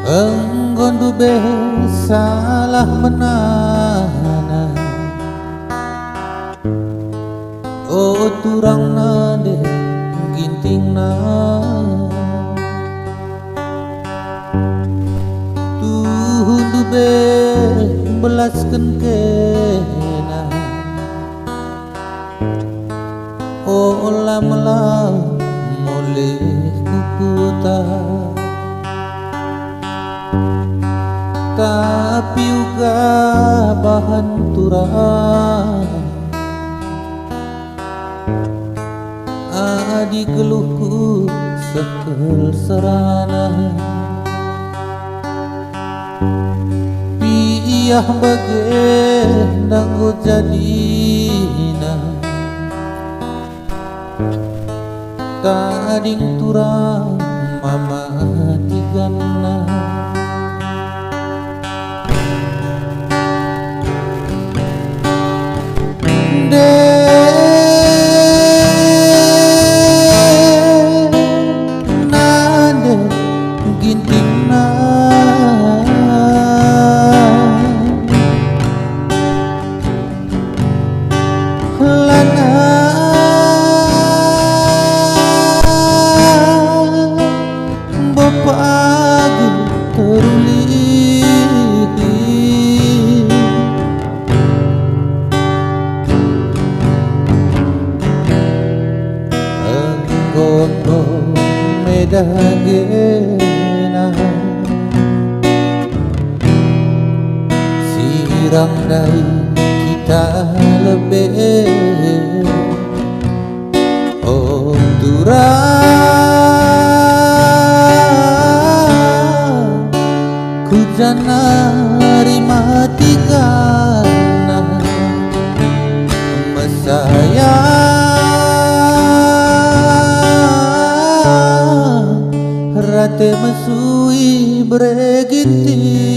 Enggondu be salah menana, oh turang nade ginting na tuhundu be belaskan kena, oh lam-lam moleh kukuta. Tapi uga bahan turang adi geluhku sekel serana, piyah bagendang jadina kading turang mama tigana. Nade ginting na lana bopagi teruli gono medagena sirang dari kita lebih oh turang ku janari matikana mesayang rate mesui breginti